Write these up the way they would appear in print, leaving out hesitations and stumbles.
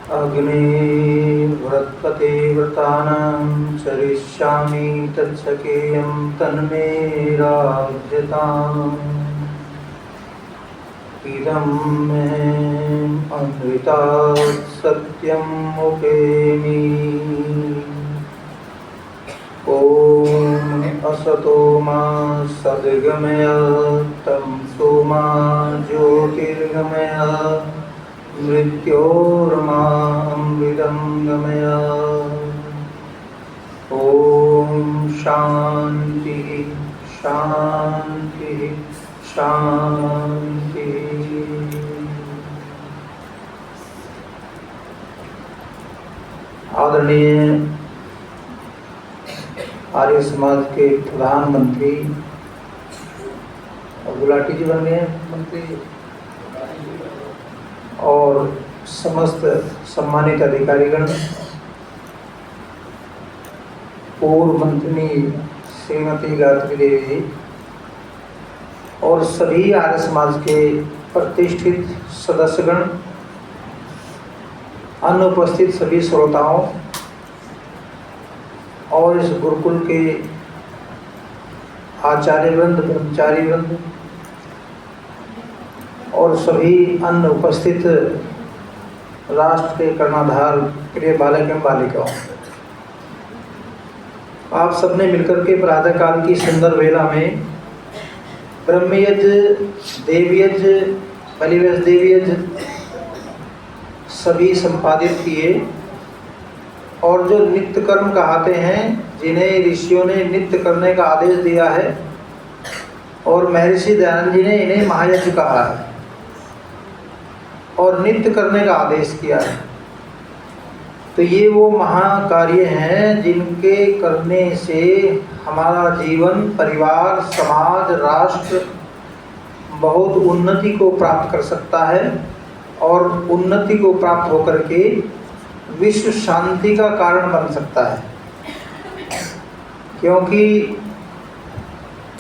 अग्निर्व्रतपते व्रतानां चरिष्यामि तत्सखेयं तन्मे राध्यताम्। इदं मे अमृतात् सत्यम् उपेमि। ॐ असतो मा सद्गमय तमसो मा ज्योतिर्गमय मृत्योर्मामृतं गमय। ॐ शान्ति शान्ति शान्ति। आदरणीय आर्य समाज के प्रधानमंत्री और गुलाटी जी बन गए मंत्री और समस्त सम्मानित अधिकारीगण, पूर्व मंत्री श्रीमती गायत्री देवी जी और सभी आर्य समाज के प्रतिष्ठित सदस्यगण, अनुपस्थित सभी श्रोताओं और इस गुरुकुल के आचार्य वृंद, ब्रह्मचारी वृंद और सभी अन्य उपस्थित राष्ट्र के कर्णधार प्रिय बालक एवं बालिकाओं, आप सबने मिलकर के प्रातः काल की सुंदर वेला में ब्रह्मयज्ञ, देवयज्ञ, बलिव्रत देवयज्ञ सभी संपादित किए और जो नित्य कर्म कहते हैं, जिन्हें ऋषियों ने नित्य करने का आदेश दिया है और महर्षि दयानंद जी ने इन्हें महायज्ञ कहा है और नित्य करने का आदेश किया है, तो ये वो महाकार्य हैं जिनके करने से हमारा जीवन, परिवार, समाज, राष्ट्र बहुत उन्नति को प्राप्त कर सकता है और उन्नति को प्राप्त होकर के विश्व शांति का कारण बन सकता है। क्योंकि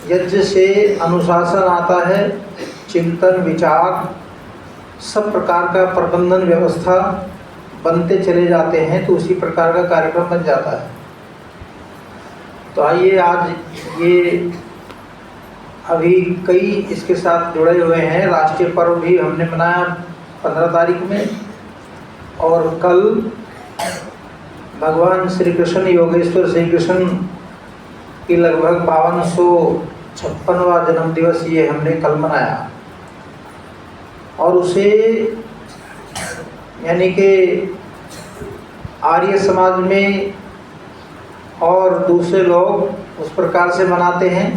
यज्ञ से अनुशासन आता है, चिंतन, विचार, सब प्रकार का प्रबंधन व्यवस्था बनते चले जाते हैं, तो उसी प्रकार का कार्यक्रम बन जाता है। तो आइए, आज ये अभी कई इसके साथ जुड़े हुए हैं। राष्ट्रीय पर्व भी हमने मनाया 15 तारीख में और कल भगवान श्री कृष्ण, योगेश्वर श्री कृष्ण की लगभग 5256वां जन्म दिवस ये हमने कल मनाया और उसे यानी कि आर्य समाज में और दूसरे लोग उस प्रकार से मनाते हैं।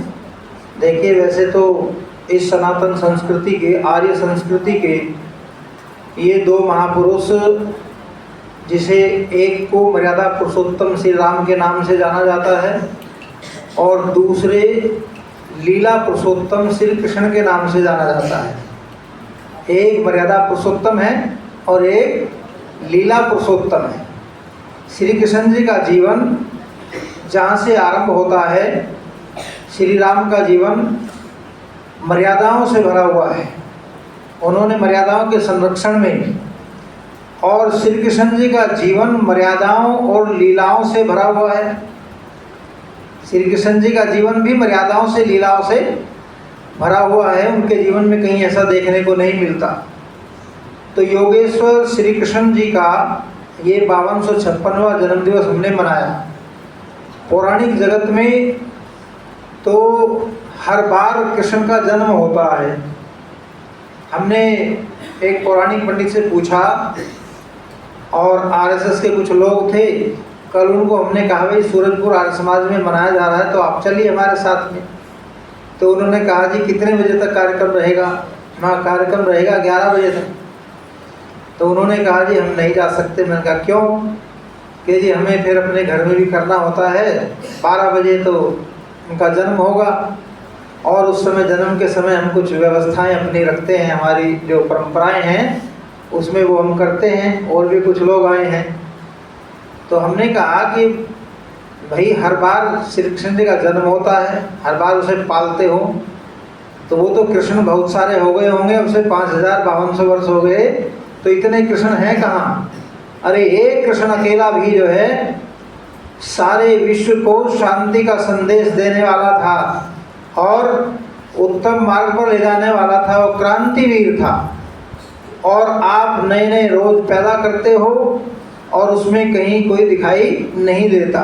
देखिए, वैसे तो इस सनातन संस्कृति के, आर्य संस्कृति के ये दो महापुरुष, जिसे एक को मर्यादा पुरुषोत्तम श्री राम के नाम से जाना जाता है और दूसरे लीला पुरुषोत्तम श्री कृष्ण के नाम से जाना जाता है। एक मर्यादा पुरुषोत्तम है और एक लीला पुरुषोत्तम है। श्री कृष्ण जी का जीवन जहाँ से आरंभ होता है, श्री राम का जीवन मर्यादाओं से भरा हुआ है। उन्होंने मर्यादाओं के संरक्षण में, और श्री कृष्ण जी का जीवन मर्यादाओं और लीलाओं से भरा हुआ है। श्री कृष्ण जी का जीवन भी मर्यादाओं से, लीलाओं से भरा हुआ है। उनके जीवन में कहीं ऐसा देखने को नहीं मिलता। तो योगेश्वर श्री कृष्ण जी का ये 5256वां जन्मदिवस हमने मनाया। पौराणिक जगत में तो हर बार कृष्ण का जन्म होता है। हमने एक पौराणिक पंडित से पूछा और आरएसएस के कुछ लोग थे, कल उनको हमने कहा भाई सूरजपुर आर्य समाज में मनाया जा रहा है, तो आप चलिए हमारे साथ में। तो उन्होंने कहा जी कितने बजे तक कार्यक्रम रहेगा? वहाँ कार्यक्रम रहेगा 11 बजे तक। तो उन्होंने कहा जी हम नहीं जा सकते। मैंने कहा क्यों? कि जी हमें फिर अपने घर में भी करना होता है, 12 बजे तो उनका जन्म होगा और उस समय जन्म के समय हम कुछ व्यवस्थाएं अपनी रखते हैं, हमारी जो परंपराएं हैं उसमें वो हम करते हैं। और भी कुछ लोग आए हैं, तो हमने कहा कि भाई हर बार श्री कृष्ण जी का जन्म होता है, हर बार उसे पालते हो, तो वो तो कृष्ण बहुत सारे हो गए होंगे, उसे 5500 वर्ष हो गए, तो इतने कृष्ण हैं कहाँ? अरे एक कृष्ण अकेला भी जो है सारे विश्व को शांति का संदेश देने वाला था और उत्तम मार्ग पर ले जाने वाला था, वो क्रांतिवीर था। और आप नए नए रोज पैदा करते हो और उसमें कहीं कोई दिखाई नहीं देता।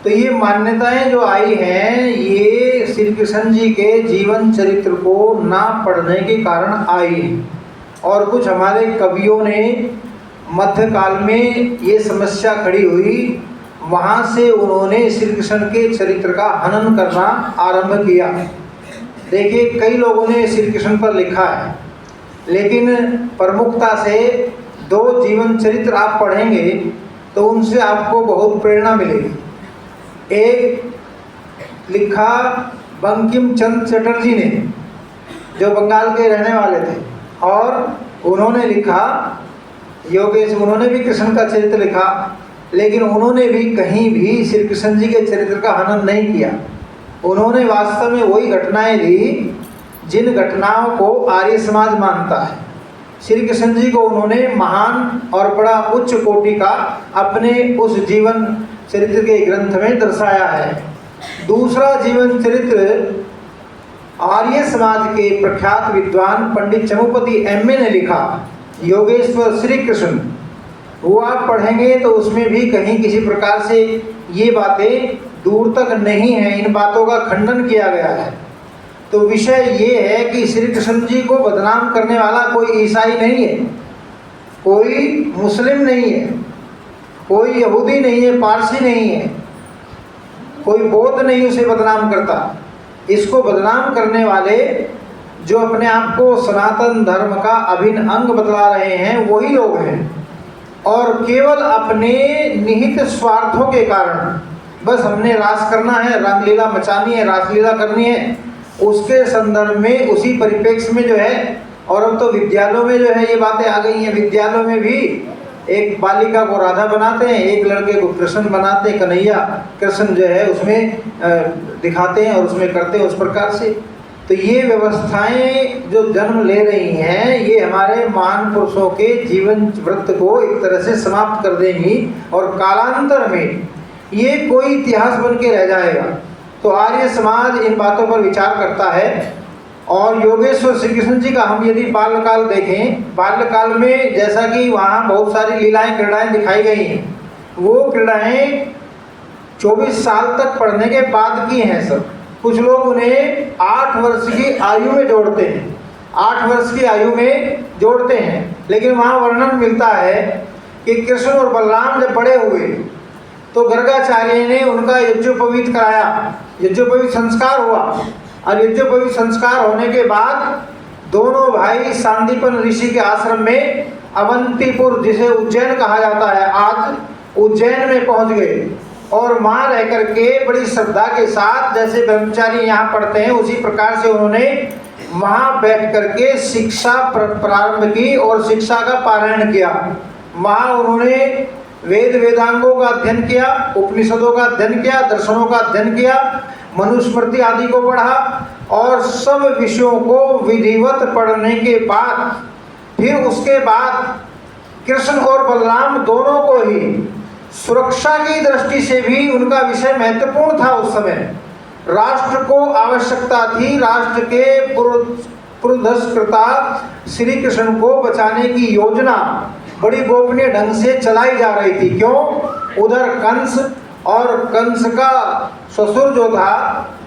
तो ये मान्यताएं जो आई हैं ये श्री कृष्ण जी के जीवन चरित्र को ना पढ़ने के कारण आई हैं। और कुछ हमारे कवियों ने मध्यकाल में ये समस्या खड़ी हुई, वहाँ से उन्होंने श्री कृष्ण के चरित्र का हनन करना आरंभ किया। देखिए कई लोगों ने श्री कृष्ण पर लिखा है, लेकिन प्रमुखता से दो जीवन चरित्र आप पढ़ेंगे तो उनसे आपको बहुत प्रेरणा मिलेगी। एक लिखा बंकिम चंद्र चटर्जी ने, जो बंगाल के रहने वाले थे, और उन्होंने लिखा योगेश, उन्होंने भी कृष्ण का चरित्र लिखा, लेकिन उन्होंने भी कहीं भी श्री कृष्ण जी के चरित्र का हनन नहीं किया। उन्होंने वास्तव में वही घटनाएं ली जिन घटनाओं को आर्य समाज मानता है। श्री कृष्ण जी को उन्होंने महान और बड़ा उच्च कोटि का अपने उस जीवन चरित्र के ग्रंथ में दर्शाया है। दूसरा जीवन चरित्र आर्य समाज के प्रख्यात विद्वान पंडित चमुपति एम.ए. ने लिखा, योगेश्वर श्री कृष्ण। वो आप पढ़ेंगे तो उसमें भी कहीं किसी प्रकार से ये बातें दूर तक नहीं है, इन बातों का खंडन किया गया है। तो विषय ये है कि श्री कृष्ण जी को बदनाम करने वाला कोई ईसाई नहीं है, कोई मुस्लिम नहीं है, कोई यहूदी नहीं है, पारसी नहीं है, कोई बौद्ध नहीं उसे बदनाम करता। इसको बदनाम करने वाले जो अपने आप को सनातन धर्म का अभिन्न अंग बतला रहे हैं वही लोग हैं, और केवल अपने निहित स्वार्थों के कारण, बस हमने रास करना है, रामलीला मचानी है, रासलीला करनी है, उसके संदर्भ में उसी परिप्रेक्ष्य में जो है। और अब तो विद्यालयों में जो है ये बातें आ गई हैं। विद्यालयों में भी एक बालिका को राधा बनाते हैं, एक लड़के को कृष्ण बनाते हैं, कन्हैया कृष्ण जो है उसमें दिखाते हैं और उसमें करते हैं उस प्रकार से। तो ये व्यवस्थाएं जो जन्म ले रही हैं ये हमारे महान पुरुषों के जीवन वृत्त को एक तरह से समाप्त कर देंगी, और कालांतर में ये कोई इतिहास बन के रह जाएगा। तो आर्य समाज इन बातों पर विचार करता है। और योगेश्वर श्री कृष्ण जी का हम यदि बाल्यकाल देखें, बाल्यकाल में जैसा कि वहाँ बहुत सारी लीलाएं क्रीड़ाएं दिखाई गई हैं, वो क्रीड़ाएं 24 साल तक पढ़ने के बाद की हैं सब। कुछ लोग उन्हें 8 वर्ष की आयु में जोड़ते हैं, 8 वर्ष की आयु में जोड़ते हैं। लेकिन वहाँ वर्णन मिलता है कि कृष्ण और बलराम जब बड़े हुए तो गर्गाचार्य ने उनका यज्ञोपवीत कराया, यज्ञोपवीत संस्कार हुआ, और यज्ञोपवीत संस्कार होने के बाद दोनों भाई सांदीपन ऋषि के आश्रम में अवंतीपुर, जिसे उज्जैन कहा जाता है आज, उज्जैन में पहुंच गए। और वहाँ रह करके बड़ी श्रद्धा के साथ, जैसे ब्रह्मचारी यहाँ पढ़ते हैं उसी प्रकार से उन्होंने वहाँ बैठ करके शिक्षा प्रारंभ की और शिक्षा का पारायण किया। वहाँ उन्होंने वेद वेदांगों का अध्ययन किया, उपनिषदों का अध्ययन किया, दर्शनों का अध्ययन किया, मनुस्मृति आदि को पढ़ा, और सब विषयों को विधिवत पढ़ने के बाद फिर उसके बाद कृष्ण और बलराम दोनों को ही सुरक्षा की दृष्टि से भी उनका विषय महत्वपूर्ण था। उस समय राष्ट्र को आवश्यकता थी, राष्ट्र के पुरस्कृता श्री कृष्ण को बचाने की योजना बड़ी गोपनीय ढंग से चलाई जा रही थी। क्यों? उधर कंस, और कंस का ससुर जो था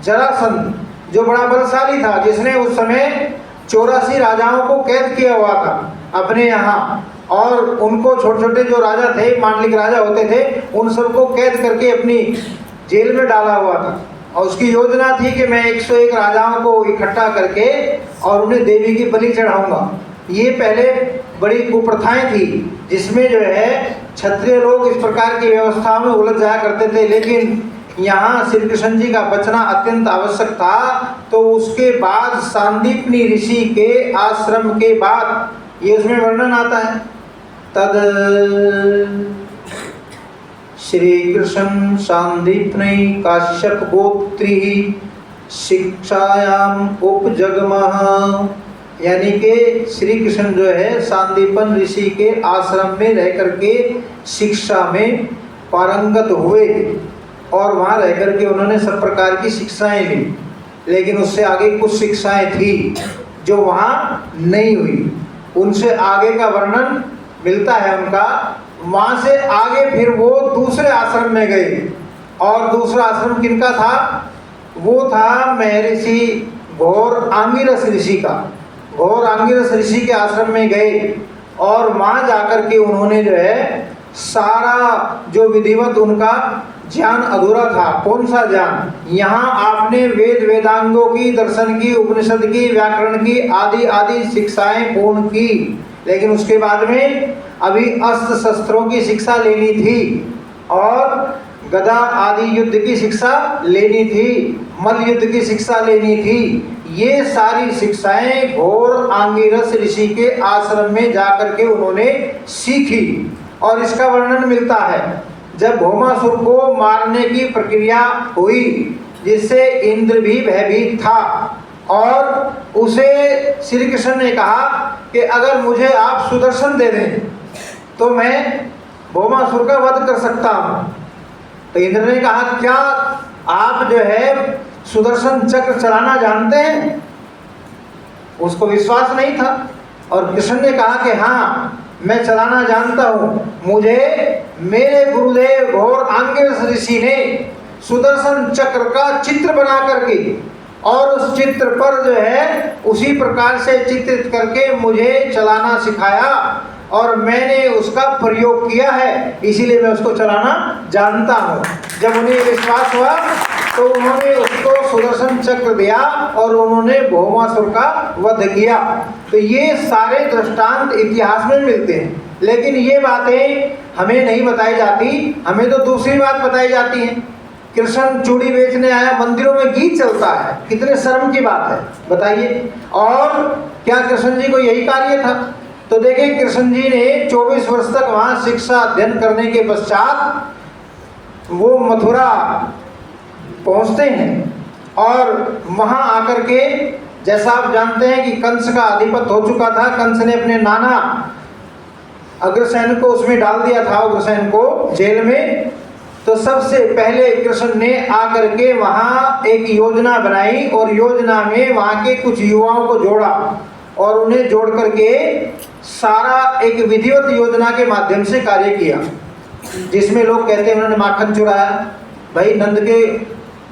जरासंध, जो बड़ा बलशाली था, जिसने उस समय 84 राजाओं को कैद किया हुआ था अपने यहाँ, और उनको छोटे छोटे जो राजा थे, मांडलिक राजा होते थे, उन सबको कैद करके अपनी जेल में डाला हुआ था। और उसकी योजना थी कि मैं 101 राजाओं को इकट्ठा करके और उन्हें देवी की बलि चढ़ाऊंगा। ये पहले बड़ी कुप्रथाएं थी जिसमें जो है क्षत्रिय लोग इस प्रकार की व्यवस्थाओं में उलझ जाया करते थे। लेकिन यहाँ श्री कृष्ण जी का बचना अत्यंत आवश्यक था। तो उसके बाद सांदीपनी ऋषि के आश्रम के बाद ये उसमें वर्णन आता है, तद श्री कृष्ण सांदीपनी काश्यप गोत्री शिक्षायाम उपजगमः यानी कि श्री कृष्ण जो है सांदीपन ऋषि के आश्रम में रह करके शिक्षा में पारंगत हुए और वहाँ रह करके उन्होंने सब प्रकार की शिक्षाएं ली, लेकिन उससे आगे कुछ शिक्षाएं थी जो वहाँ नहीं हुई। उनसे आगे का वर्णन मिलता है उनका। वहाँ से आगे फिर वो दूसरे आश्रम में गए, और दूसरा आश्रम किनका था? वो था महर्षि घोर आंगिरस ऋषि का। घोर आंगिरस ऋषि के आश्रम में गए और वहाँ जाकर के उन्होंने जो है सारा जो विधिवत उनका ज्ञान अधूरा था। कौन सा ज्ञान? यहाँ आपने वेद वेदांगों की, दर्शन की, उपनिषद की, व्याकरण की आदि आदि शिक्षाएं पूर्ण की, लेकिन उसके बाद में अभी अस्त्र शस्त्रों की शिक्षा लेनी थी और गदा आदि युद्ध की शिक्षा लेनी थी, मल्ल युद्ध की शिक्षा लेनी थी। ये सारी शिक्षाएं घोर आंगिरस ऋषि के आश्रम में जाकर के उन्होंने सीखी। और इसका वर्णन मिलता है जब भौमासुर को मारने की प्रक्रिया हुई, जिससे इंद्र भी भयभीत था, और उसे श्री कृष्ण ने कहा कि अगर मुझे आप सुदर्शन दे दें तो मैं भौमासुर का वध कर सकता हूँ। तो इंद्र ने कहा, क्या आप जो है सुदर्शन चक्र चलाना जानते हैं? उसको विश्वास नहीं था, और कृष्ण ने कहा कि हाँ, मैं चलाना जानता हूँ। मुझे मेरे गुरुदेव घोर आंगिरस ऋषि ने सुदर्शन चक्र का चित्र बना करके और उस चित्र पर जो है उसी प्रकार से चित्रित करके मुझे चलाना सिखाया, और मैंने उसका प्रयोग किया है, इसीलिए मैं उसको चलाना जानता हूँ। जब उन्हें विश्वास हुआ तो उन्होंने उसको सुदर्शन चक्र दिया और उन्होंने भौमासुर का वध किया। तो ये सारे दृष्टांत इतिहास में मिलते हैं, लेकिन ये बातें हमें नहीं बताई जाती, हमें तो दूसरी बात बताई जाती है। कृष्ण चूड़ी बेचने आया, मंदिरों में गीत चलता है, कितने शर्म की बात है, बताइए। और क्या कृष्ण जी को यही कार्य था? तो देखिए, कृष्ण जी ने 24 वर्ष तक वहाँ शिक्षा अध्ययन करने के पश्चात वो मथुरा पहुँचते हैं, और वहाँ आकर के जैसा आप जानते हैं कि कंस का अधिपत हो चुका था। कंस ने अपने नाना अग्रसेन को उसमें डाल दिया था, उग्रसेन को जेल में। तो सबसे पहले कृष्ण ने आकर के वहाँ एक योजना बनाई, और योजना में वहाँ के कुछ युवाओं को जोड़ा, और उन्हें जोड़ करके सारा एक विधिवत योजना के माध्यम से कार्य किया, जिसमें लोग कहते हैं उन्होंने माखन चुराया। भाई, नंद के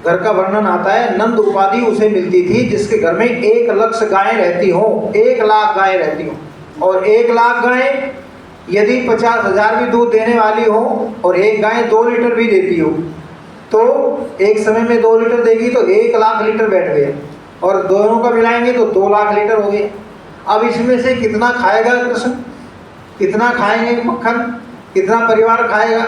घर का वर्णन आता है, नंद उपाधि उसे मिलती थी जिसके घर में 1 लाख गायें रहती हो, 1 लाख गायें रहती हो, और 1 लाख गायें यदि 50,000 भी दूध देने वाली हो और एक गाय 2 लीटर भी देती हो, तो एक समय में 2 लीटर देगी तो 1 लाख लीटर बैठ गए, और दोनों का मिलाएंगे तो 2 लाख लीटर हो गए। अब इसमें से कितना खाएगा कृष्ण? कितना खाएंगे मक्खन? कितना परिवार खाएगा?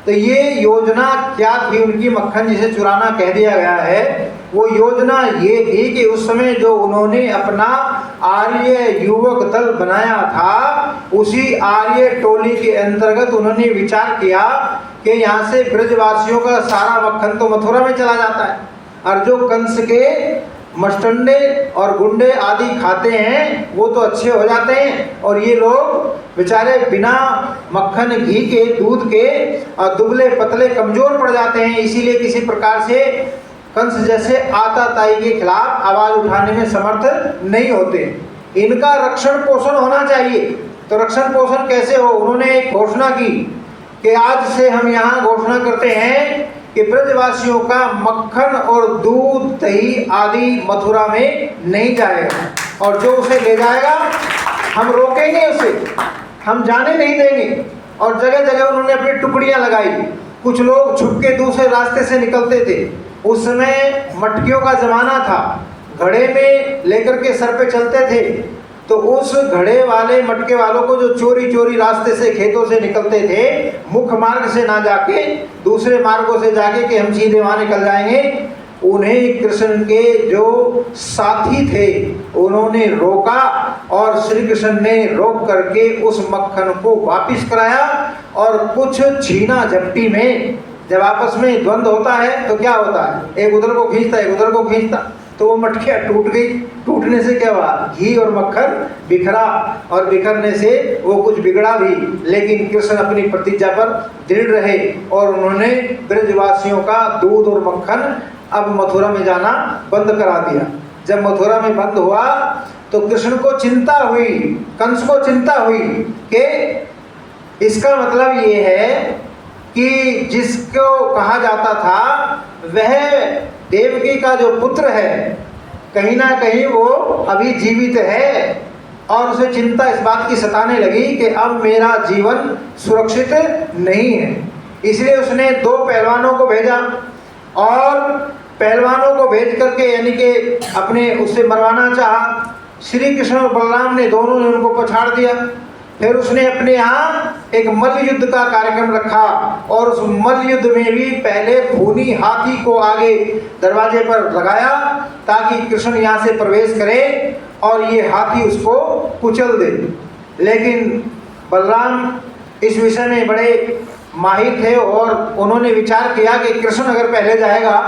तो ये योजना क्या थी उनकी, मक्खन जिसे चुराना कह दिया गया है, वो योजना ये थी कि उस समय जो उन्होंने अपना आर्य युवक दल बनाया था, उसी आर्य टोली के अंतर्गत उन्होंने विचार किया कि यहाँ से ब्रजवासियों का सारा मक्खन तो मथुरा में चला जाता है, और जो कंस के मस्टंडे और गुंडे आदि खाते हैं वो तो अच्छे हो जाते हैं, और ये लोग बेचारे बिना मक्खन, घी के, दूध के दुबले पतले कमजोर पड़ जाते हैं। इसीलिए किसी प्रकार से कंस जैसे आताताई के खिलाफ आवाज उठाने में समर्थ नहीं होते। इनका रक्षण पोषण होना चाहिए। तो रक्षण पोषण कैसे हो? उन्होंने एक घोषणा की कि आज से हम यहाँ घोषणा करते हैं कि ब्रजवासियों का मक्खन और दूध, दही आदि मथुरा में नहीं जाएगा, और जो उसे ले जाएगा हम रोकेंगे, उसे हम जाने नहीं देंगे। और जगह जगह उन्होंने अपनी टुकड़ियां लगाई। कुछ लोग छुप के दूसरे रास्ते से निकलते थे। उस समय मटकियों का जमाना था, घड़े में लेकर के सर पे चलते थे। तो उस घड़े वाले मटके वालों को जो चोरी चोरी रास्ते से, खेतों से निकलते थे, मुख्य मार्ग से ना जाके दूसरे मार्गों से जाके कि हम सीधे वहाँ निकल जाएंगे, उन्हें कृष्ण के जो साथी थे उन्होंने रोका, और श्री कृष्ण ने रोक करके उस मक्खन को वापिस कराया। और कुछ छीना झपटी में जब आपस में द्वंद्व होता है तो क्या होता है, एक उधर को खींचता, एक उधर को खींचता, तो वो मटकियाँ टूट गई। टूटने से क्या हुआ, घी और मक्खन बिखरा, और बिखरने से वो कुछ बिगड़ा भी, लेकिन कृष्ण अपनी प्रतिज्ञा पर दृढ़ रहे और उन्होंने ब्रजवासियों का दूध और मक्खन अब मथुरा में जाना बंद करा दिया। जब मथुरा में बंद हुआ तो कृष्ण को चिंता हुई, कंस को चिंता हुई कि इसका मतलब ये है कि जिसको कहा जाता था वह देवकी का जो पुत्र है, कहीं ना कहीं वो अभी जीवित है, और उसे चिंता इस बात की सताने लगी कि अब मेरा जीवन सुरक्षित नहीं है। इसलिए उसने 2 पहलवानों को भेजा, और पहलवानों को भेज करके यानी कि अपने उससे मरवाना चाहा। श्री कृष्ण और बलराम ने दोनों ने उनको पछाड़ दिया। फिर उसने अपने यहाँ एक मल्ल युद्ध का कार्यक्रम रखा, और उस मल्ल युद्ध में भी पहले खूनी हाथी को आगे दरवाजे पर लगाया ताकि कृष्ण यहाँ से प्रवेश करे और ये हाथी उसको कुचल दे। लेकिन बलराम इस विषय में बड़े माहिर थे और उन्होंने विचार किया कि कृष्ण अगर पहले जाएगा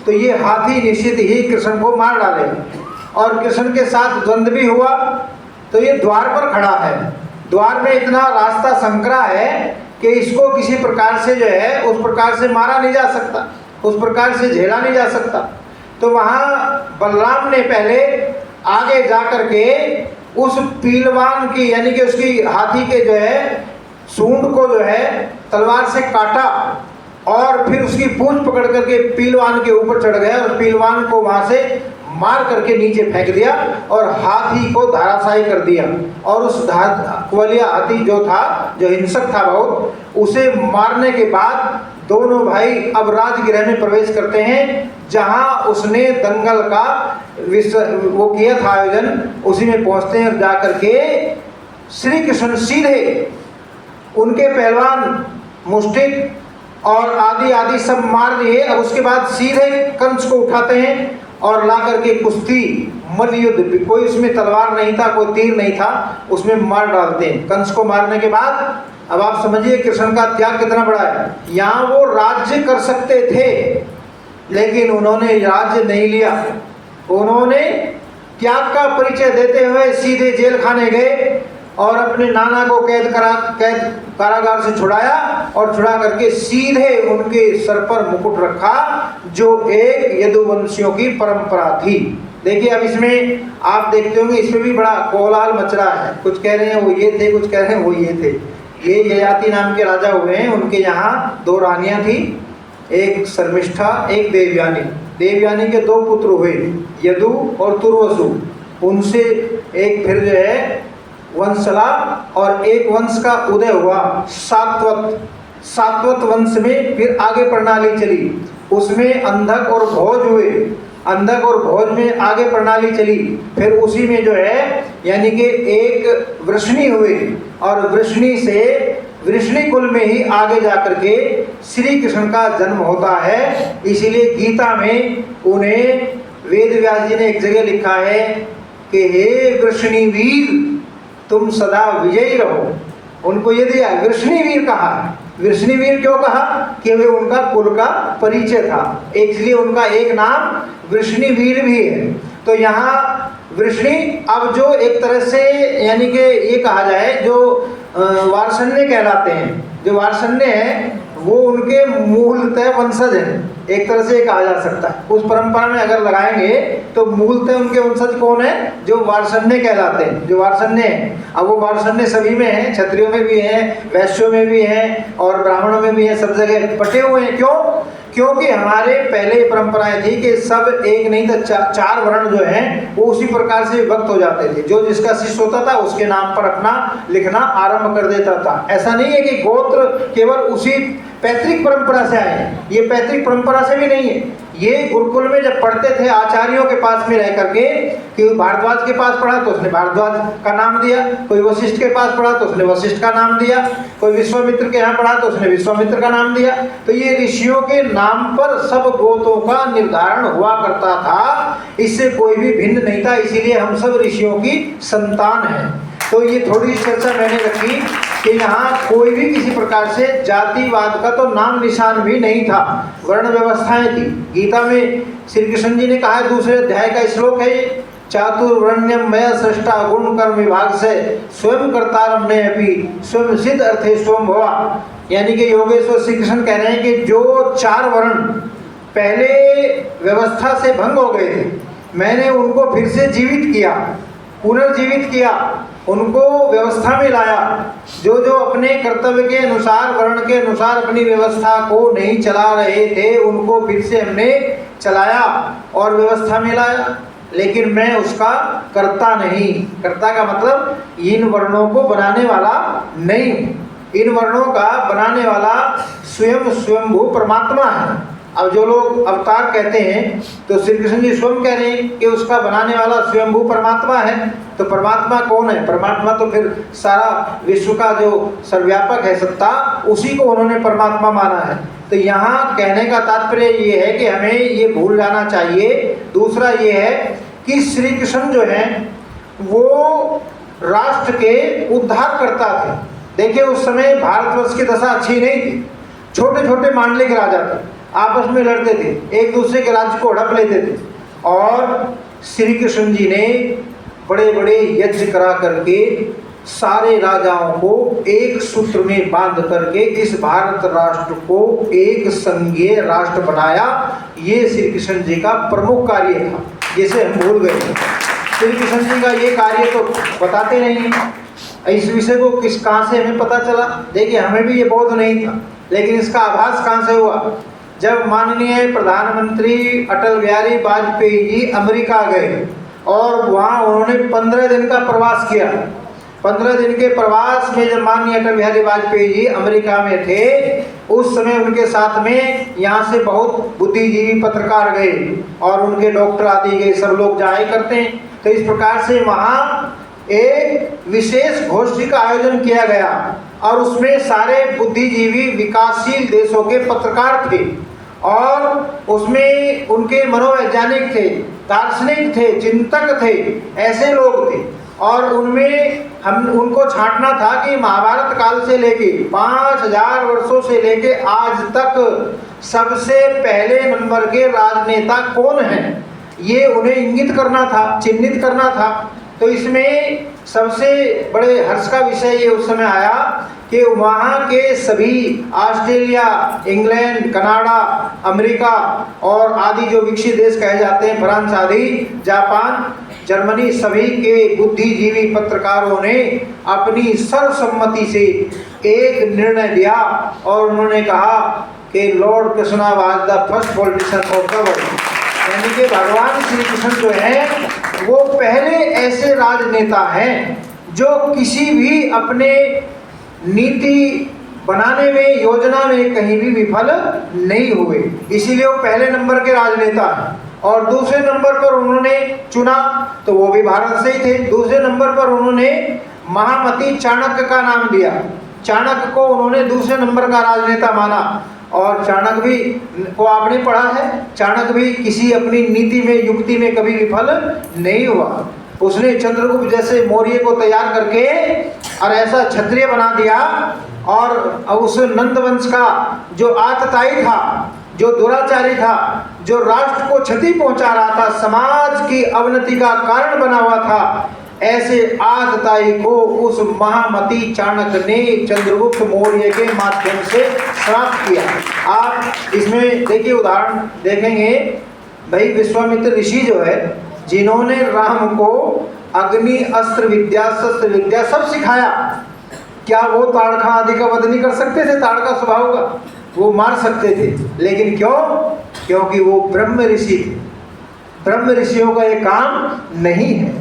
तो ये हाथी निश्चित ही कृष्ण को मार डालेगा। और कृष्ण के साथ द्वंद्व भी हुआ। तो ये द्वार पर खड़ा है, द्वार में इतना रास्ता संकरा है कि इसको किसी प्रकार से जो है उस प्रकार से मारा नहीं जा सकता, उस प्रकार से झेला नहीं जा सकता। तो वहाँ बलराम ने पहले आगे जा कर के उस पीलवान की यानी कि उसकी हाथी के जो है सूंड को जो है तलवार से काटा, और फिर उसकी पूंछ पकड़ करके पीलवान के ऊपर चढ़ गया और पीलवान को वहाँ से मार करके नीचे फेंक दिया और हाथी को धराशायी कर दिया। और उस कुवलिया हाथी जो था, जो हिंसक था बहुत, उसे मारने के बाद दोनों भाई अब राजगृह में प्रवेश करते हैं, जहां उसने दंगल का वो किया था आयोजन, उसी में पहुंचते हैं। और जाकर के श्री कृष्ण सीधे उनके पहलवान मुष्टिक और आदि सब मार दिए। अब उसके बाद सीधे कंस को उठाते हैं और ला करके कुश्ती मल्ल युद्ध, कोई उसमें तलवार नहीं था, कोई तीर नहीं था, उसमें मार डालते हैं। कंस को मारने के बाद अब आप समझिए कृष्ण का त्याग कितना बड़ा है। यहाँ वो राज्य कर सकते थे लेकिन उन्होंने राज्य नहीं लिया, उन्होंने त्याग का परिचय देते हुए सीधे जेल खाने गए और अपने नाना को कैद कारागार से छुड़ाया, और छुड़ा करके सीधे उनके सर पर मुकुट रखा, जो एक यदुवंशियों की परंपरा थी। देखिए अब इसमें आप देखते होंगे इसमें भी बड़ा कोलाहल मच रहा है। कुछ कह रहे हैं वो ये थे, कुछ कह रहे हैं वो ये थे। ये ययाति नाम के राजा हुए हैं, उनके यहाँ 2 रानियाँ थी, एक शर्मिष्ठा, एक देवयानी। देवयानी के 2 पुत्र हुए, यदु और तुर्वसु। उनसे एक फिर जो है वंशला, और एक वंश का उदय हुआ सात्वत वंश में। फिर आगे प्रणाली चली, उसमें अंधक और भोज हुए, अंधक और भोज में आगे प्रणाली चली। फिर उसी में जो है यानी कि एक वृष्णि हुए, और वृष्णि से वृष्णि कुल में ही आगे जाकर के श्री कृष्ण का जन्म होता है। इसीलिए गीता में उन्हें वेद व्यास जी ने एक जगह लिखा है कि हे वृष्णि वीर तुम सदा विजयी रहो। उनको ये दिया, वृष्णि वीर कहा। वृष्णि वीर क्यों कहा? कि वे उनका कुल का परिचय था, इसलिए उनका एक नाम वृष्णि वीर भी है। तो यहाँ वृष्णि अब जो एक तरह से यानी कि ये कहा जाए जो वार्षण्य कहलाते हैं, जो वार्षण्य है वो उनके मूलतः वंशज हैं, एक तरह से कहा जा सकता है। उस परंपरा में अगर लगाएंगे तो मूलतः उनके वंशज कौन है? जो वार्षण्य कहलाते हैं, जो वार्षण्य है। अब वो वार्षण्य सभी में है, क्षत्रियों में भी है, वैश्यों में भी है और ब्राह्मणों में भी है, सब जगह बटे हुए हैं। क्यों? क्योंकि हमारे पहले परंपराएं थी कि सब एक नहीं तो 4 वर्ण जो हैं वो उसी प्रकार से विभक्त हो जाते थे। जो जिसका शिष्य होता था उसके नाम पर अपना लिखना आरंभ कर देता था। ऐसा नहीं है कि गोत्र केवल उसी पैतृक परंपरा से आए, ये पैतृक परंपरा से भी नहीं है। ये गुरुकुल में जब पढ़ते थे आचार्यों के पास में रह करके, कि भारद्वाज के पास पढ़ा तो उसने भारद्वाज का नाम दिया, कोई वशिष्ठ के पास पढ़ा तो उसने वशिष्ठ का नाम दिया, कोई विश्वामित्र के यहाँ पढ़ा तो उसने विश्वामित्र का नाम दिया। तो ये ऋषियों के नाम पर सब गोत्रों का निर्धारण हुआ करता था, इससे कोई भी भिन्न नहीं था। इसीलिए हम सब ऋषियों की संतान हैं। तो ये थोड़ी सी चर्चा मैंने रखी। कि यहाँ कोई भी किसी प्रकार से जातिवाद का तो नाम निशान भी नहीं था, वर्ण व्यवस्थाएं थी। गीता में श्री कृष्ण जी ने कहा है, दूसरे अध्याय का श्लोक है ये, चातुर्वर्ण्यम मया सृष्टा गुण कर्म विभाग से स्वयं कर्तारम में अपनी स्वयं सिद्ध अर्थे स्वयं भवा। यानी कि योगेश्वर श्री कृष्ण कह रहे हैं कि जो 4 वर्ण पहले व्यवस्था से भंग हो गए थे, मैंने उनको फिर से जीवित किया, पुनर्जीवित किया, उनको व्यवस्था में लाया। जो जो अपने कर्तव्य के अनुसार, वर्ण के अनुसार अपनी व्यवस्था को नहीं चला रहे थे, उनको फिर से हमने चलाया और व्यवस्था में लाया। लेकिन मैं उसका कर्ता नहीं, कर्ता का मतलब इन वर्णों को बनाने वाला नहीं, इन वर्णों का बनाने वाला स्वयंभू परमात्मा है। अब जो लोग अवतार कहते हैं तो श्री कृष्ण जी स्वयं कह रहे हैं कि उसका बनाने वाला स्वयंभू परमात्मा है। तो परमात्मा कौन है? परमात्मा तो फिर सारा विश्व का जो सर्वव्यापक है सत्ता, उसी को उन्होंने परमात्मा माना है। तो यहाँ कहने का तात्पर्य ये है कि हमें ये भूल जाना चाहिए। दूसरा ये है कि श्री कृष्ण जो हैं वो राष्ट्र के उद्धार करता थे। देखिए उस समय भारतवर्ष की दशा अच्छी नहीं थी, छोटे छोटे मांडलिक राजा थे, आपस में लड़ते थे, एक दूसरे के राज्य को हड़प लेते थे। और श्री कृष्ण जी ने बड़े बड़े यज्ञ करा करके सारे राजाओं को एक सूत्र में बांध करके इस भारत राष्ट्र को एक संघीय राष्ट्र बनाया। ये श्री कृष्ण जी का प्रमुख कार्य था, जिसे हम भूल गए। श्री कृष्ण जी का ये कार्य तो बताते नहीं हैं। इस विषय को कहाँ से हमें पता चला? देखिए हमें भी ये बोध नहीं था, लेकिन इसका आभास कहाँ से हुआ? जब माननीय प्रधानमंत्री अटल बिहारी वाजपेयी जी अमेरिका गए और वहाँ उन्होंने 15 दिन का प्रवास किया। 15 दिन के प्रवास में जब माननीय अटल बिहारी वाजपेयी जी अमेरिका में थे, उस समय उनके साथ में यहाँ से बहुत बुद्धिजीवी पत्रकार गए और उनके डॉक्टर आदि गए, सब लोग जाए करते हैं। तो इस प्रकार से वहाँ एक विशेष गोष्ठी का आयोजन किया गया और उसमें सारे बुद्धिजीवी विकासशील देशों के पत्रकार थे और उसमें उनके मनोवैज्ञानिक थे, दार्शनिक थे, चिंतक थे, ऐसे लोग थे। और उनमें हम उनको छांटना था कि महाभारत काल से लेके 5000 वर्षों से लेके आज तक सबसे पहले नंबर के राजनेता कौन हैं, ये उन्हें इंगित करना था, चिन्हित करना था। तो इसमें सबसे बड़े हर्ष का विषय ये उस समय आया कि वहाँ के सभी ऑस्ट्रेलिया, इंग्लैंड, कनाडा, अमेरिका और आदि जो विकसित देश कहे जाते हैं, फ्रांस आदि, जापान, जर्मनी, सभी के बुद्धिजीवी पत्रकारों ने अपनी सर्वसम्मति से एक निर्णय लिया और उन्होंने कहा कि Lord Krishna was the first politician of the world. यानी कि भगवान श्री कृष्ण जो है वो पहले ऐसे राजनेता हैं जो किसी भी अपने नीति बनाने में, योजना में कहीं भी विफल नहीं हुए, इसीलिए वो पहले नंबर के राजनेता हैं। और दूसरे नंबर पर उन्होंने चुना तो वो भी भारत से ही थे। दूसरे नंबर पर उन्होंने महामती चाणक्य का नाम दिया, चाणक्य को उन्होंने दूसरे नंबर का राजनेता माना। और चाणक्य भी को आपने पढ़ा है, चाणक्य भी किसी अपनी नीति में, युक्ति में कभी विफल नहीं हुआ। उसने चंद्रगुप्त जैसे मौर्य को तैयार करके और ऐसा क्षत्रिय बना दिया और उस नंदवंश का जो आतताई था, जो दुराचारी था, जो राष्ट्र को क्षति पहुंचा रहा था, समाज की अवनति का कारण बना हुआ था, ऐसे आतताई को उस महामती चाणक्य ने चंद्रगुप्त मौर्य के माध्यम से समाप्त किया। आप इसमें देखिए उदाहरण देखेंगे, भाई विश्वामित्र ऋषि जो है, जिन्होंने राम को अग्नि, अस्त्र विद्या, शस्त्र विद्या सब सिखाया, क्या वो ताड़का आदि का वध नहीं कर सकते थे? ताड़का स्वभाव का वो मार सकते थे, लेकिन क्यों? क्योंकि वो ब्रह्म ऋषि थे। ब्रह्म ऋषियों का ये काम नहीं है।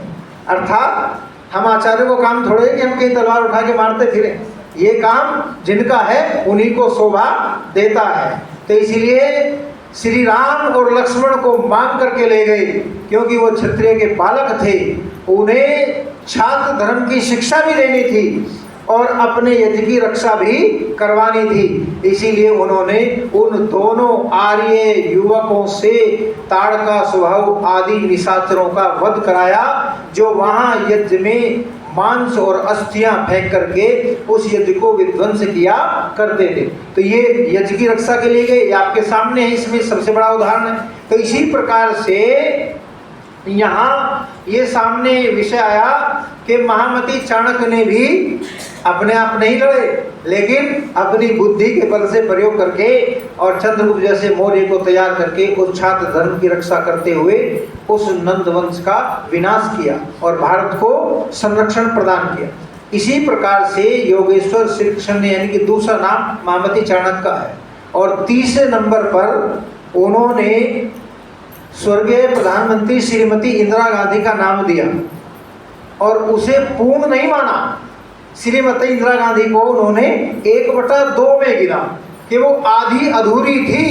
अर्थात हम आचार्यों को काम थोड़े है कि हम कहीं तलवार उठा के मारते फिरें, ये काम जिनका है उन्हीं को शोभा देता है। तो इसीलिए श्री राम और लक्ष्मण को मांग करके ले गए, क्योंकि वो क्षत्रिय के बालक थे, उन्हें छात्र धर्म की शिक्षा भी देनी थी और अपने यज्ञ की रक्षा भी करवानी थी। इसीलिए उन्होंने उन दोनों आर्य युवकों से ताड़का स्वभाव आदि निशाचरों का वध कराया, जो वहाँ यज्ञ में मांस और अस्थियां फेंक करके उस यज्ञ को विध्वंस किया करते थे। तो ये यज्ञ की रक्षा के लिए गए, ये आपके सामने है, इसमें सबसे बड़ा उदाहरण है। तो इसी प्रकार से यहाँ ये सामने विषय आया कि महामती चाणक्य ने भी अपने आप नहीं लड़े, लेकिन अपनी बुद्धि के बल से प्रयोग करके और चंद्रगुप्त जैसे मौर्य को तैयार करके उस छात्र धर्म की रक्षा करते हुए उस नंद वंश का विनाश किया और भारत को संरक्षण प्रदान किया। इसी प्रकार से योगेश्वर श्री कृष्ण ने, यानी कि दूसरा नाम महामती चाणक्य का है, और तीसरे नंबर पर उन्होंने स्वर्गीय प्रधानमंत्री श्रीमती इंदिरा गांधी का नाम दिया और उसे पूर्ण नहीं माना। श्रीमती इंदिरा गांधी को उन्होंने 1/2 में गिना कि वो आधी अधूरी थी।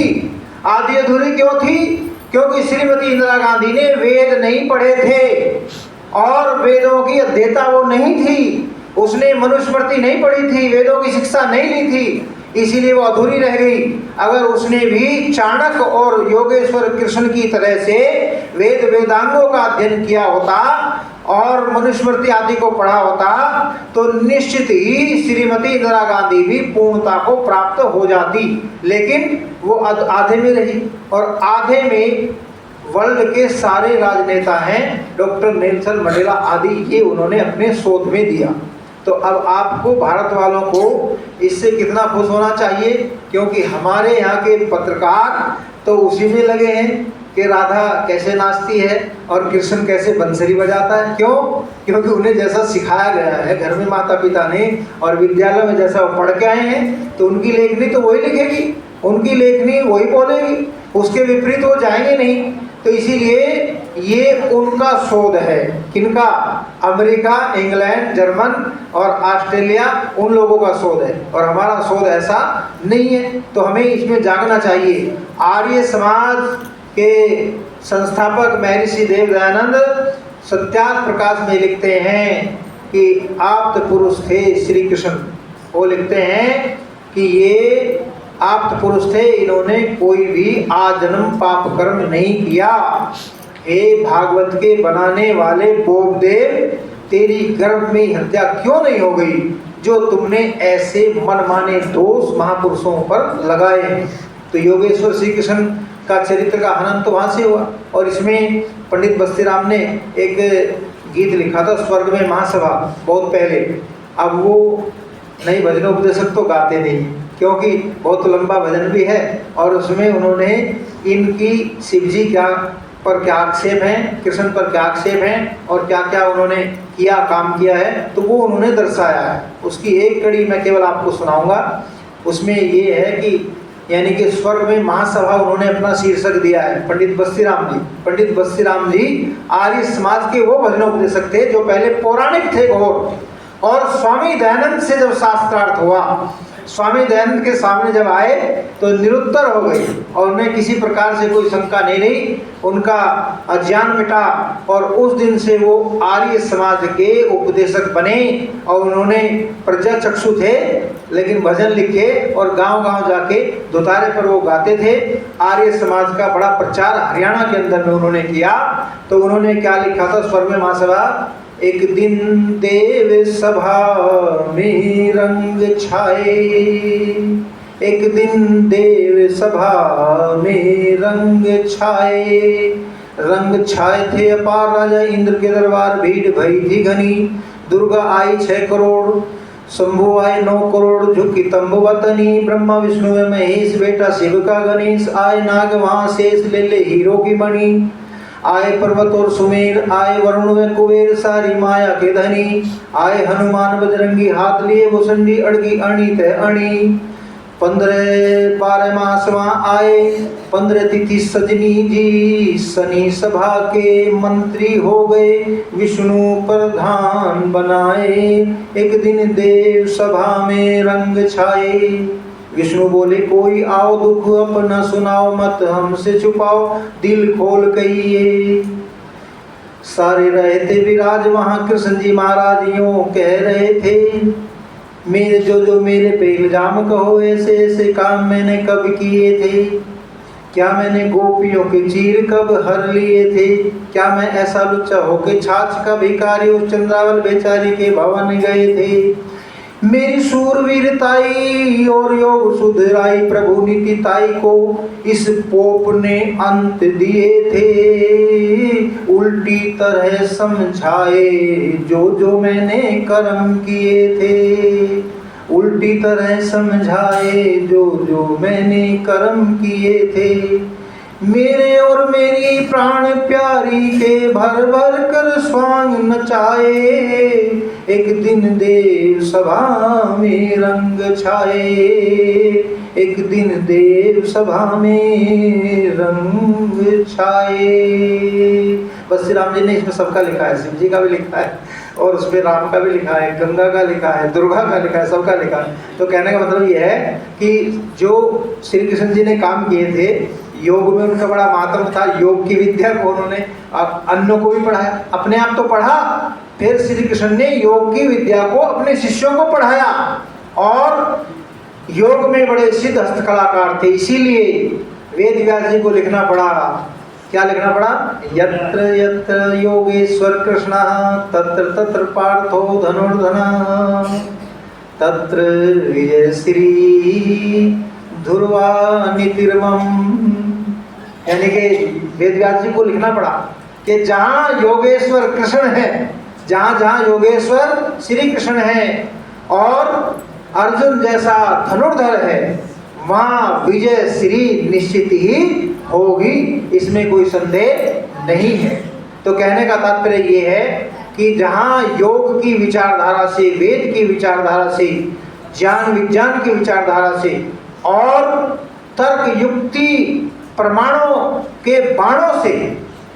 आधी अधूरी क्यों थी? क्योंकि श्रीमती इंदिरा गांधी ने वेद नहीं पढ़े थे और वेदों की अध्येता वो नहीं थी, उसने मनुस्मृति नहीं पढ़ी थी, वेदों की शिक्षा नहीं ली थी, इसीलिए वो अधूरी रह गई। अगर उसने भी चाणक्य और योगेश्वर कृष्ण की तरह से वेद वेदांगों का अध्ययन किया होता और मनुस्मृति आदि को पढ़ा होता तो निश्चित ही श्रीमती इंदिरा गांधी भी पूर्णता को प्राप्त हो जाती, लेकिन वो आधे में रही। और आधे में वर्ल्ड के सारे राजनेता हैं, डॉक्टर नेल्सन मंडेला आदि, ये उन्होंने अपने शोध में दिया। तो अब आपको भारत वालों को इससे कितना खुश होना चाहिए, क्योंकि हमारे यहाँ के पत्रकार तो उसी में लगे हैं कि राधा कैसे नाचती है और कृष्ण कैसे बंसरी बजाता है। क्यों? क्योंकि उन्हें जैसा सिखाया गया है घर में माता पिता ने और विद्यालय में जैसा वो पढ़ के आए हैं, तो उनकी लेखनी तो वही लिखेगी, उनकी लेखनी वही बोलेगी, उसके विपरीत वो जाएंगे नहीं। तो इसीलिए ये उनका शोध है। किनका? अमेरिका, इंग्लैंड, जर्मन और ऑस्ट्रेलिया, उन लोगों का शोध है और हमारा शोध ऐसा नहीं है। तो हमें इसमें जागना चाहिए। आर्य समाज के संस्थापक महर्षि देव दयानंद सत्यार्थ प्रकाश में लिखते हैं कि आप्त पुरुष थे श्री कृष्ण। वो लिखते हैं कि ये आप्त पुरुष थे, इन्होंने कोई भी आजन्म पाप कर्म नहीं किया। हे भागवत के बनाने वाले बोबदेव, तेरी गर्भ में हत्या क्यों नहीं हो गई जो तुमने ऐसे मनमाने दोष महापुरुषों पर लगाए हैं। तो योगेश्वर श्री कृष्ण का चरित्र का हनन तो वहाँ से हुआ। और इसमें पंडित बस्तीराम ने एक गीत लिखा था, स्वर्ग में महासभा, बहुत पहले। अब वो नई भजनोपदेशक तो गाते नहीं, क्योंकि बहुत लंबा भजन भी है और उसमें उन्होंने इनकी शिव जी पर क्या आक्षेप हैं, कृष्ण पर क्या आक्षेप हैं और क्या क्या उन्होंने किया, काम किया है, तो वो उन्होंने दर्शाया है। उसकी एक कड़ी मैं केवल आपको सुनाऊंगा। उसमें ये है कि यानी कि स्वर्ग में महासभा उन्होंने अपना शीर्षक दिया है पंडित बस्तीराम जी। पंडित बस्तीराम जी आर्य समाज के वो भजनोपदेशक थे जो पहले पौराणिक थे घोर, और स्वामी दयानंद से जब शास्त्रार्थ हुआ, स्वामी दयानंद के सामने जब आए तो निरुत्तर हो गई और उन्हें किसी प्रकार से कोई शंका नहीं रही, उनका अज्ञान मिटा और उस दिन से वो आर्य समाज के उपदेशक बने। और उन्होंने प्रज्ञा चक्षु थे लेकिन भजन लिखे और गांव-गांव जाके दुतारे पर वो गाते थे। आर्य समाज का बड़ा प्रचार हरियाणा के अंदर में उन्होंने किया। तो उन्होंने क्या लिखा था स्वर्ग में महासभा, एक दिन देव सभा में रंग छाए, एक दिन देव सभा में रंग छाए, रंग छाए थे अपार राजा इंद्र के दरबार, भीड़ भई थी घनी, दुर्गा आई 6 करोड़, शंभु आए 9 करोड़, झुकी तंबुवतनी, ब्रह्मा विष्णु में महेश, बेटा शिव का गणेश, आए नाग वहाँ शेष ले ले हीरो की मणि, आए पर्वत और सुमेर, आए वरुण में कुबेर, सारी माया के धनी, आए हनुमान बजरंगी, हाथ लिए भुसंडी, अड़गी अणी ते अणी, 15 12 मास वहाँ आए, 15 तिथि सजनी जी, शनि सभा के मंत्री हो गए, विष्णु प्रधान बनाए, एक दिन देव सभा में रंग छाए। विष्णु बोले कोई आओ, दुख अपना सुनाओ, मत हमसे छुपाओ, दिल खोल कहिए। सारे रहते विराज वहाँ, कृष्ण जी महाराज यूं कह रहे थे, मेरे जो मेरे पे इल्जाम कहो, ऐसे ऐसे काम मैंने कब किए थे। क्या मैंने गोपियों के चीर कब हर लिए थे, क्या मैं ऐसा लुच्चा होके छाछ का भिखारी उस चंद्रावल बेचारी के भवन गए थे। मेरी सूरवीरताई और योग सुधराई प्रभु नीतिताई को इस पोप ने अंत दिए थे। उल्टी तरह समझाए जो जो मैंने कर्म किए थे, उल्टी तरह समझाए जो जो मैंने कर्म किए थे। मेरे और मेरी प्राण प्यारी के भर भर कर स्वांग नचाए, एक दिन देव सभा में रंग छाए, एक दिन देव सभा में रंग छाए। बस श्री राम जी ने इसमें सबका लिखा है, शिव जी का भी लिखा है और उसमें राम का भी लिखा है, गंगा का लिखा है, दुर्गा का लिखा है, सबका लिखा है। तो कहने का मतलब ये है कि जो श्री कृष्ण जी ने काम किए थे, योग में उनका बड़ा महत्व था। योग की विद्या को उन्होंने अन्यों को भी पढ़ाया, अपने आप तो पढ़ा, फिर श्री कृष्ण ने योग की विद्या को अपने शिष्यों को पढ़ाया। और योग में बड़े सिद्ध हस्तकलाकार थे, इसीलिए वेद व्यास जी को लिखना पड़ा। क्या लिखना पड़ा? यत्र यत्र योगेश्वर कृष्ण तत्र तत्र पार्थो धनुर्धनः, तत्र विजय श्री ध्रुवा नीतिर्मम। यानी कि वेद व्यास जी को लिखना पड़ा कि जहाँ योगेश्वर कृष्ण है, जहाँ जहाँ योगेश्वर श्री कृष्ण है और अर्जुन जैसा धनुर्धर है, वहाँ विजय श्री निश्चित ही होगी, इसमें कोई संदेह नहीं है। तो कहने का तात्पर्य ये है कि जहाँ योग की विचारधारा से, वेद की विचारधारा से, ज्ञान विज्ञान की विचारधारा से और तर्क युक्ति प्रमाणों के बाणों से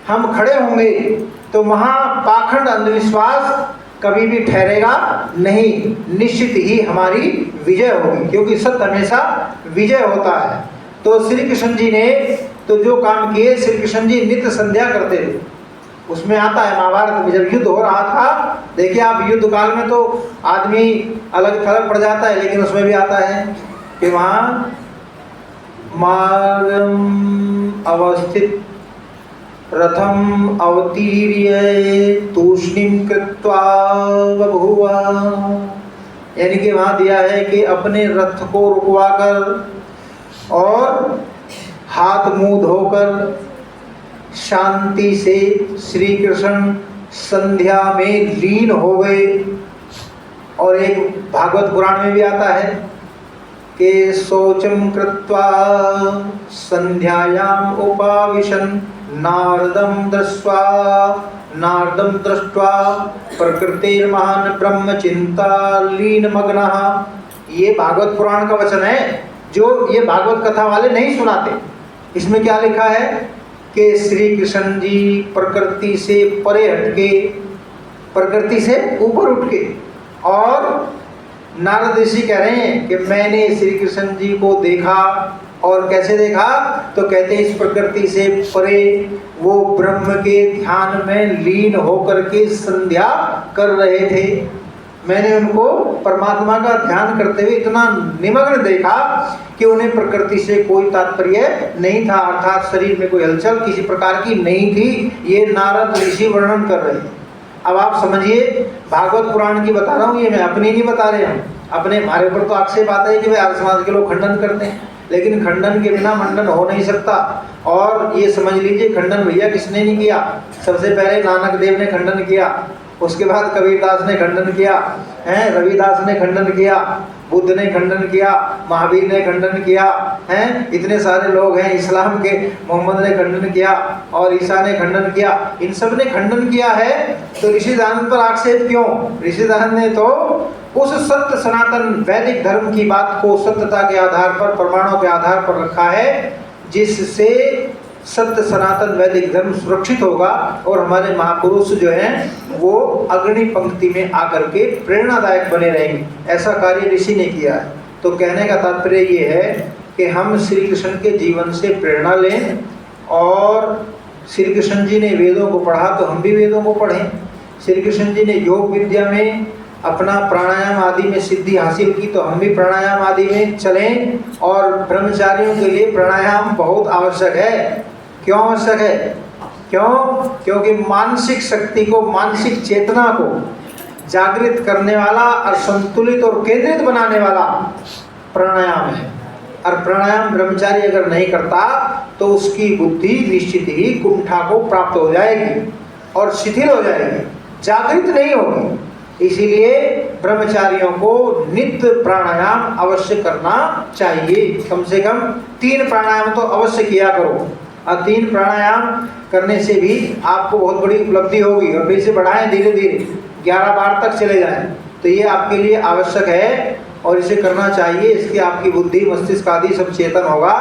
हम खड़े होंगे, तो वहाँ पाखंड अंधविश्वास कभी भी ठहरेगा नहीं, निश्चित ही हमारी विजय होगी, क्योंकि सत्य हमेशा विजय होता है। तो श्री कृष्ण जी ने तो जो काम किए, श्री कृष्ण जी नित्य संध्या करते थे। उसमें आता है महाभारत में जब युद्ध हो रहा था, देखिए आप युद्ध काल में तो आदमी अलग थलग पड़ जाता है, लेकिन उसमें भी आता है कि वहाँ मार्गम अवस्थित रथम अवतीर्य तूष्णीम कृत्वा बभूव। यानी कि वहाँ दिया है कि अपने रथ को रुकवाकर और हाथ मुंह धोकर शांति से श्री कृष्ण संध्या में लीन हो गए। और एक भागवत पुराण में भी आता है कि शौचम कृत्वा संध्यायाम उपाविशन नारदम दृष्ट्वा प्रकृतिर्महान ब्रह्म चिंता लीन मग्नः। ये भागवत पुराण का वचन है, जो ये भागवत कथा वाले नहीं सुनाते। इसमें क्या लिखा है कि श्री कृष्ण जी प्रकृति से परे हटके, प्रकृति से ऊपर उठ के, और नारद ऋषि कह रहे हैं कि मैंने श्री कृष्ण जी को देखा। और कैसे देखा? तो कहते इस प्रकृति से परे वो ब्रह्म के ध्यान में लीन होकर के संध्या कर रहे थे। मैंने उनको परमात्मा का ध्यान करते हुए इतना निमग्न देखा कि उन्हें प्रकृति से कोई तात्पर्य नहीं था, अर्थात शरीर में कोई हलचल किसी प्रकार की नहीं थी। ये नारद ऋषि वर्णन कर रहे हैं। अब आप समझिए, भागवत पुराण की बता रहा हूँ, ये मैं अपनी नहीं बता रहे हम अपने। हमारे ऊपर तो आक्षेप आता है कि भाई आर्य समाज के लोग खंडन करते हैं, लेकिन खंडन के बिना मंडन हो नहीं सकता। और ये समझ लीजिए, खंडन भैया किसने नहीं किया? सबसे पहले नानक देव ने खंडन किया, उसके बाद कबीरदास ने खंडन किया है, रविदास ने खंडन किया, बुद्ध ने खंडन किया, महावीर ने खंडन किया है, इतने सारे लोग हैं इस्लाम के, मोहम्मद ने खंडन किया और ईसा ने खंडन किया। इन सब ने खंडन किया है, तो ऋषि दयानंद पर आक्षेप क्यों? ऋषि दयानंद ने तो उस सत्य सनातन वैदिक धर्म की बात को सत्यता के आधार पर, प्रमाणों के आधार पर रखा है, जिससे सत्य सनातन वैदिक धर्म सुरक्षित होगा और हमारे महापुरुष जो हैं वो अग्रणी पंक्ति में आकर के प्रेरणादायक बने रहेंगे। ऐसा कार्य ऋषि ने किया है। तो कहने का तात्पर्य ये है कि हम श्री कृष्ण के जीवन से प्रेरणा लें, और श्री कृष्ण जी ने वेदों को पढ़ा तो हम भी वेदों को पढ़ें। श्री कृष्ण जी ने योग विद्या में अपना प्राणायाम आदि में सिद्धि हासिल की, तो हम भी प्राणायाम आदि में चलें। और ब्रह्मचारियों के लिए प्राणायाम बहुत आवश्यक है। क्यों आवश्यक है? क्यों? क्योंकि मानसिक शक्ति को, मानसिक चेतना को जागृत करने वाला और संतुलित और केंद्रित बनाने वाला प्राणायाम है। और प्राणायाम ब्रह्मचारी अगर नहीं करता तो उसकी बुद्धि निश्चित ही कुंठा को प्राप्त हो जाएगी और शिथिल हो जाएगी, जागृत नहीं होगी। इसीलिए ब्रह्मचारियों को नित्य प्राणायाम अवश्य करना चाहिए। कम से कम 3 प्राणायाम तो अवश्य किया करो। और 3 प्राणायाम करने से भी आपको बहुत बड़ी उपलब्धि होगी। और फिर से बढ़ाएं धीरे धीरे, 11 बार तक चले जाएं। तो ये आपके लिए आवश्यक है और इसे करना चाहिए। इसके आपकी बुद्धि, मस्तिष्क आदि सब चेतन होगा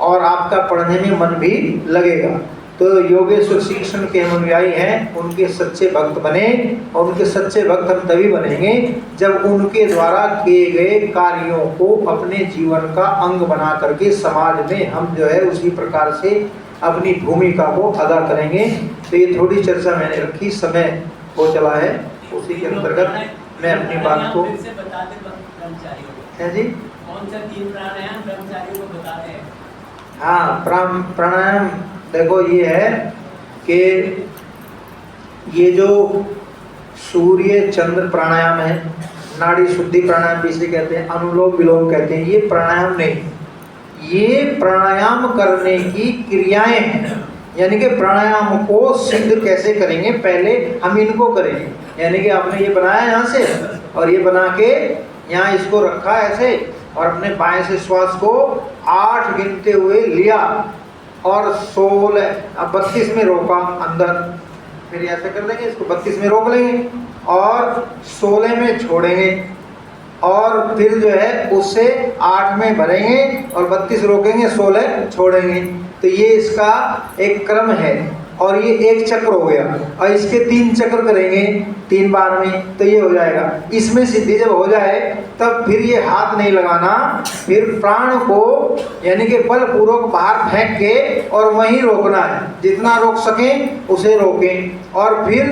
और आपका पढ़ने में मन भी लगेगा। तो योगेश्वर श्री कृष्ण के हम अनुयायी हैं, उनके सच्चे भक्त बने। और उनके सच्चे भक्त हम तभी बनेंगे जब उनके द्वारा किए गए कार्यों को अपने जीवन का अंग बना करके समाज में हम जो है उसी प्रकार से अपनी भूमिका को अदा करेंगे। तो ये थोड़ी चर्चा मैंने रखी, समय हो चला है, उसी के अंतर्गत मैं अपनी बात को है जी। कौन सा 3 प्राणायाम ब्रह्मचारियों को बताते हैं? हाँ, प्राणायाम देखो ये है कि ये जो सूर्य चंद्र प्राणायाम है, नाड़ी शुद्धि प्राणायाम भी इसे कहते हैं, अनुलोम विलोम कहते हैं, ये प्राणायाम नहीं, ये प्राणायाम करने की क्रियाएं हैं। यानी कि प्राणायाम को सिद्ध कैसे करेंगे, पहले हम इनको करेंगे। यानी कि आपने ये बनाया यहाँ से और ये बना के यहाँ इसको रखा ऐसे और अपने बाएं से श्वास को 8 गिनते हुए लिया और 32 में रोका अंदर, फिर ऐसे कर देंगे, इसको 32 में रोक लेंगे और 16 में छोड़ेंगे और फिर जो है उससे 8 में भरेंगे और 32 रोकेंगे, 16 छोड़ेंगे। तो ये इसका एक क्रम है और ये एक चक्र हो गया। और इसके 3 चक्र करेंगे 3 बार में, तो ये हो जाएगा। इसमें सिद्धि जब हो जाए तब फिर ये हाथ नहीं लगाना, फिर प्राण को यानी कि बलपूर्वक बाहर फेंक के और वहीं रोकना है, जितना रोक सकें उसे रोकें और फिर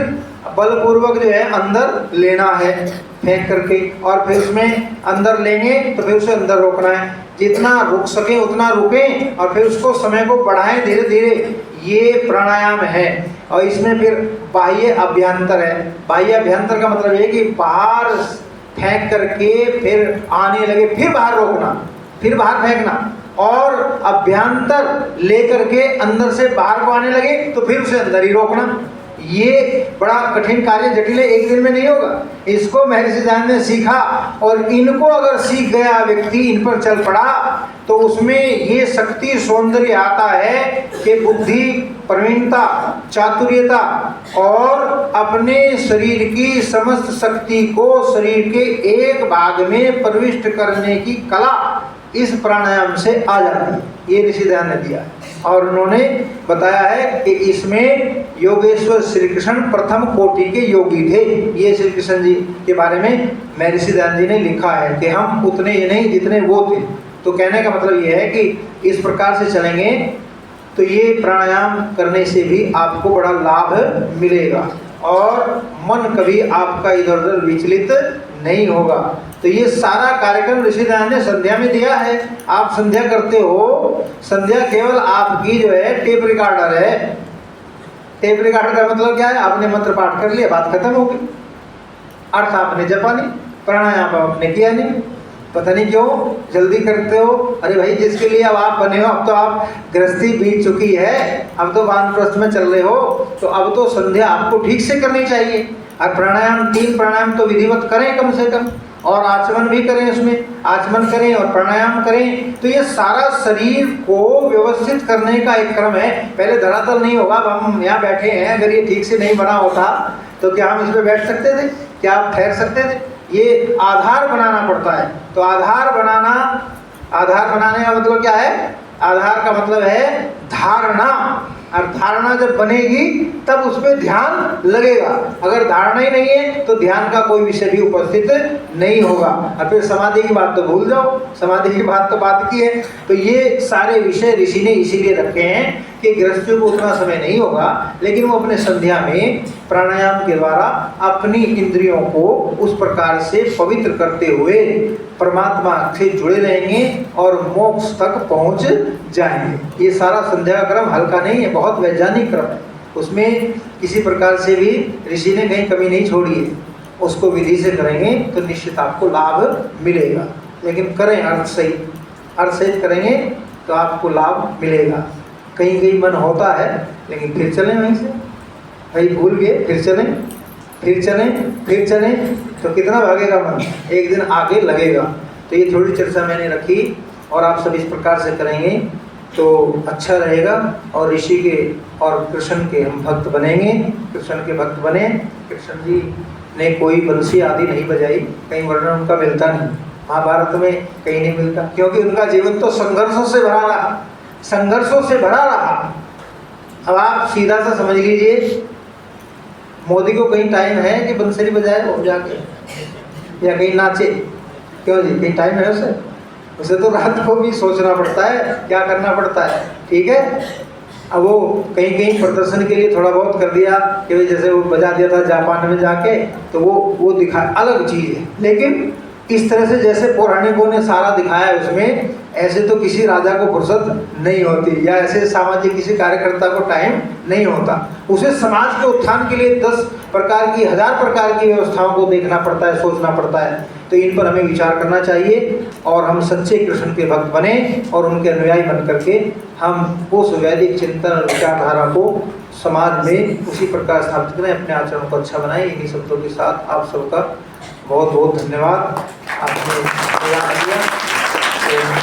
बलपूर्वक जो है अंदर लेना है फेंक करके, और फिर उसमें अंदर लेंगे तो फिर उसे अंदर रोकना है, जितना रुक सके उतना रुकें और फिर उसको समय को बढ़ाएं धीरे धीरे। ये प्राणायाम है। और इसमें फिर बाह्य अभ्यंतर है। बाह्य अभ्यंतर का मतलब ये कि बाहर फेंक करके फिर आने लगे, फिर बाहर रोकना, फिर बाहर फेंकना और अभ्यंतर लेकर के अंदर से बाहर को आने लगे तो फिर उसे अंदर ही रोकना। ये बड़ा कठिन कार्य, जटिल है, एक दिन में नहीं होगा। इसको महर्षि दयानंद ने सीखा और इनको अगर सीख गया व्यक्ति, इन पर चल पड़ा तो उसमें ये शक्ति सौंदर्य आता है कि बुद्धि, प्रवीणता, चातुर्यता और अपने शरीर की समस्त शक्ति को शरीर के एक भाग में प्रविष्ट करने की कला इस प्राणायाम से आ जाती है। ये ऋषि दयानंद ने दिया और उन्होंने बताया है कि इसमें योगेश्वर श्री कृष्ण प्रथम कोटि के योगी थे। ये श्री कृष्ण जी के बारे में महर्षि दयानंद जी ने लिखा है कि हम उतने ही नहीं जितने वो थे। तो कहने का मतलब ये है कि इस प्रकार से चलेंगे तो ये प्राणायाम करने से भी आपको बड़ा लाभ मिलेगा और मन कभी आपका इधर उधर विचलित नहीं होगा। तो ये सारा कार्यक्रम ऋषि दयानंद ने संध्या में दिया है। आप संध्या करते हो, संध्या केवल आपकी जो है टेप रिकॉर्डर है। टेप रिकॉर्डर का मतलब क्या है? आपने मंत्र पाठ कर लिया, बात खत्म हो गई, अर्थ आपने जपा नहीं, प्राणायाम आपने किया नहीं। पता नहीं क्यों जल्दी करते हो। अरे भाई, जिसके लिए अब आप बने हो, अब तो आप गृहस्थी बीत चुकी है, अब तो वानप्रस्थ में चल रहे हो, तो अब तो संध्या आपको ठीक से करनी चाहिए। और प्राणायाम 3 प्राणायाम तो विधिवत करें कम से कम, और आचमन भी करें, उसमें आचमन करें और प्राणायाम करें। तो ये सारा शरीर को व्यवस्थित करने का एक क्रम है। पहले धरातल नहीं होगा। अब हम यहाँ बैठे हैं, अगर ये ठीक से नहीं बना होता तो क्या हम इस पर बैठ सकते थे? क्या आप ठहर सकते थे? ये आधार बनाना पड़ता है। तो आधार बनाने का मतलब क्या है? आधार का मतलब है धारणा। और धारणा जब बनेगी तब उस पर ध्यान लगेगा। अगर धारणा ही नहीं है तो ध्यान का कोई विषय भी उपस्थित नहीं होगा। और फिर समाधि की बात तो भूल जाओ, समाधि की बात तो बात की है। तो ये सारे विषय ऋषि ने इसीलिए रखे हैं कि गृहस्थियों को उतना समय नहीं होगा, लेकिन वो अपने संध्या में प्राणायाम के द्वारा अपनी इंद्रियों को उस प्रकार से पवित्र करते हुए परमात्मा से जुड़े रहेंगे और मोक्ष तक पहुंच जाएंगे। ये सारा संध्या का क्रम हल्का नहीं है, बहुत वैज्ञानिक क्रम है। उसमें किसी प्रकार से भी ऋषि ने कहीं कमी नहीं छोड़ी है। उसको विधि से करेंगे तो निश्चित आपको लाभ मिलेगा, लेकिन करें अर्थ सहित करेंगे तो आपको लाभ मिलेगा। कहीं कहीं मन होता है, लेकिन फिर चलें वहीं से, भाई भूल गए फिर चलें तो कितना भागेगा मन, एक दिन आगे लगेगा। तो ये थोड़ी चर्चा मैंने रखी और आप सब इस प्रकार से करेंगे तो अच्छा रहेगा और ऋषि के और कृष्ण के हम भक्त बनेंगे। कृष्ण के भक्त बने। कृष्ण जी ने कोई बंसी आदि नहीं बजाई, कहीं वर्णन उनका मिलता नहीं, महाभारत में कहीं नहीं मिलता, क्योंकि उनका जीवन तो संघर्षों से भरा रहा। अब आप सीधा सा समझ लीजिए, मोदी को कहीं टाइम है कि बंसरी बजाए वो जाके या कहीं नाचे? क्यों जी, कहीं टाइम है उसे तो रात को भी सोचना पड़ता है, क्या करना पड़ता है, ठीक है। अब वो कहीं कहीं प्रदर्शन के लिए थोड़ा बहुत कर दिया कि भाई जैसे वो बजा दिया था जापान में जाके, तो वो दिखा अलग चीज़ है। लेकिन इस तरह से जैसे पौराणिकों ने सारा दिखाया है उसमें, ऐसे तो किसी राजा को फुर्सत नहीं होती, या ऐसे सामाजिक किसी कार्यकर्ता को टाइम नहीं होता। उसे समाज के उत्थान के लिए 10 प्रकार की 1000 प्रकार की व्यवस्थाओं को देखना पड़ता है, सोचना पड़ता है। तो इन पर हमें विचार करना चाहिए और हम सच्चे कृष्ण के भक्त बने और उनके अनुयायी बन करके हम उस वैदिक चिंतन और विचारधारा को समाज में उसी प्रकार स्थापित करें, अपने आचरण को अच्छा बनाएं। इन्हीं शब्दों के साथ आप सबका बहुत बहुत धन्यवाद। आपने तैयार किया।